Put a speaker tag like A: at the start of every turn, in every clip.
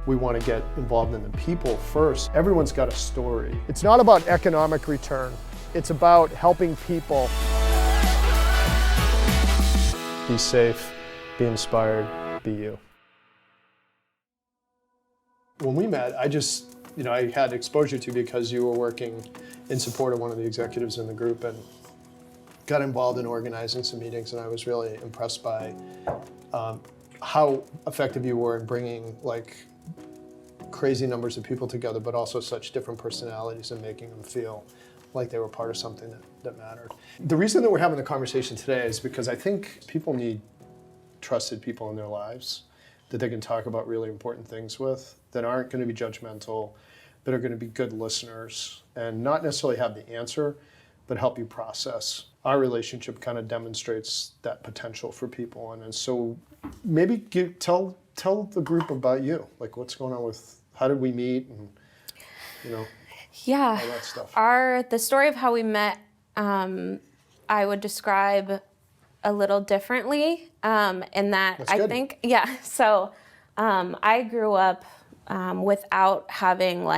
A: We want to get involved in the people first. Everyone's got a story. It's not about economic return. It's about helping people. Be safe, be inspired, be you. When we met, I had exposure to you because you were working in support of one of the executives in the group and got involved in organizing some meetings, and I was really impressed by how effective you were in bringing crazy numbers of people together, but also such different personalities and making them feel like they were part of something that mattered. The reason that we're having the conversation today is because I think people need trusted people in their lives that they can talk about really important things with, that aren't going to be judgmental, that are going to be good listeners, and not necessarily have the answer, but help you process. Our relationship kind of demonstrates that potential for people, and so maybe tell the group about you, like what's going on with, how did we meet, and all that stuff.
B: The story of how we met, I would describe a little differently, in that
A: That's good.
B: I think, so I grew up without having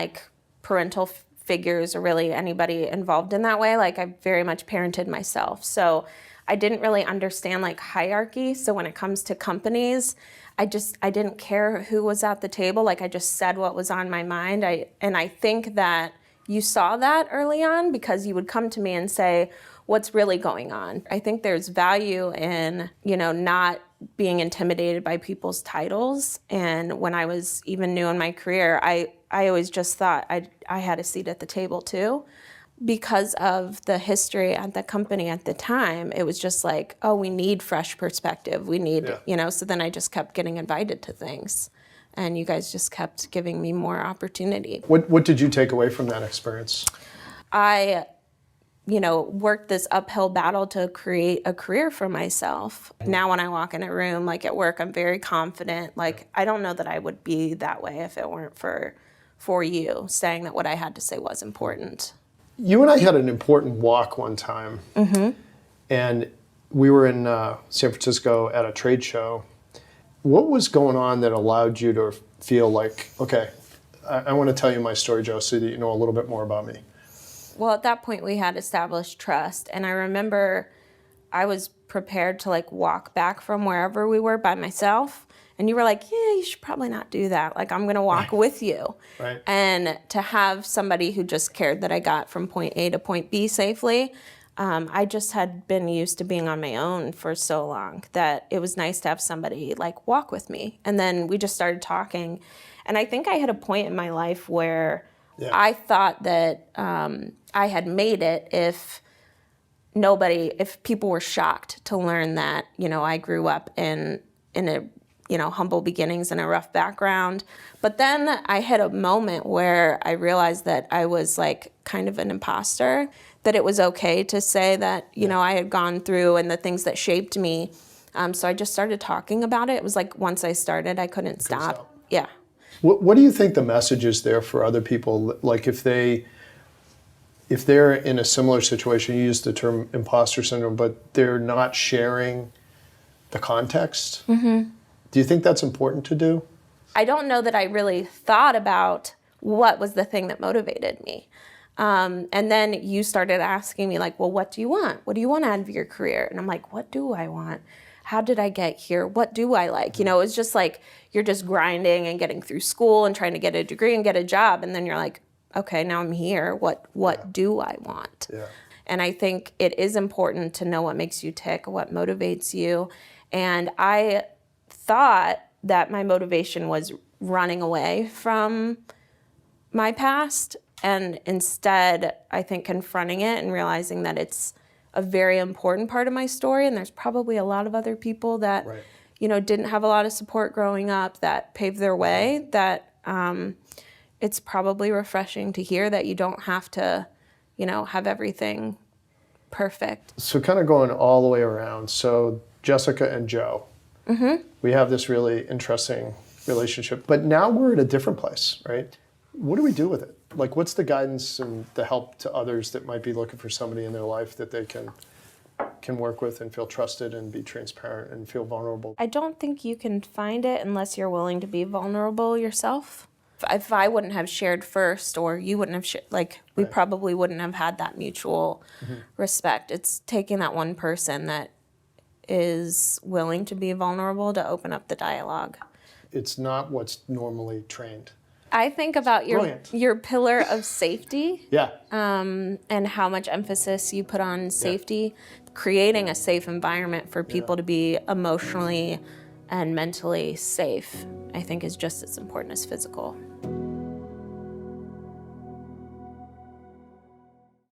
B: parental figures or really anybody involved in that way. I very much parented myself. So I didn't really understand hierarchy. So when it comes to companies, I didn't care who was at the table. I just said what was on my mind. I think that you saw that early on because you would come to me and say, what's really going on? I think there's value in, not being intimidated by people's titles. And when I was even new in my career, I always just thought I had a seat at the table too. Because of the history at the company at the time, it was just we need fresh perspective. We need, so then I just kept getting invited to things. And you guys just kept giving me more opportunity.
A: What did you take away from that experience?
B: I worked this uphill battle to create a career for myself. Now when I walk in a room, at work, I'm very confident. I don't know that I would be that way if it weren't for you saying that what I had to say was important.
A: You and I had an important walk one time, and we were in San Francisco at a trade show. What was going on that allowed you to feel okay, I want to tell you my story, Joe, so that you know a little bit more about me?
B: Well, at that point, we had established trust, and I remember I was prepared to walk back from wherever we were by myself, and you were like, yeah, you should probably not do that. I'm going to walk with you.
A: Right.
B: And to have somebody who just cared that I got from point A to point B safely, I just had been used to being on my own for so long that it was nice to have somebody walk with me. And then we just started talking, and I think I hit a point in my life where I thought that I had made it if people were shocked to learn that, I grew up in a, humble beginnings and a rough background. But then I hit a moment where I realized that I was kind of an imposter, that it was okay to say that, I had gone through and the things that shaped me. So I just started talking about it. It was once I started, I couldn't stop. Yeah.
A: What do you think the message is there for other people? If they're in a similar situation, you use the term imposter syndrome, but they're not sharing the context. Mm-hmm. Do you think that's important to do?
B: I don't know that I really thought about what was the thing that motivated me. And then you started asking me well, what do you want? What do you want out of your career? And I'm what do I want? How did I get here? What do I like? It was just you're just grinding and getting through school and trying to get a degree and get a job. And then you're okay, now I'm here. What do I want?
A: Yeah.
B: And I think it is important to know what makes you tick, what motivates you. And I thought that my motivation was running away from my past. And instead, I think confronting it and realizing that it's a very important part of my story. And there's probably a lot of other people that, didn't have a lot of support growing up that paved their way, that it's probably refreshing to hear that you don't have to, have everything perfect.
A: So kind of going all the way around. So Jessica and Joe, we have this really interesting relationship, but now we're at a different place, right? What do we do with it? What's the guidance and the help to others that might be looking for somebody in their life that they can can work with and feel trusted and be transparent and feel vulnerable.
B: I don't think you can find it unless you're willing to be vulnerable yourself. If I wouldn't have shared first, or you wouldn't have we
A: Right.
B: probably wouldn't have had that mutual respect. It's taking that one person that is willing to be vulnerable to open up the dialogue.
A: It's not what's normally trained.
B: I think about
A: Brilliant.
B: your pillar of safety.
A: Yeah.
B: And how much emphasis you put on safety, creating a safe environment for people to be emotionally and mentally safe, I think is just as important as physical.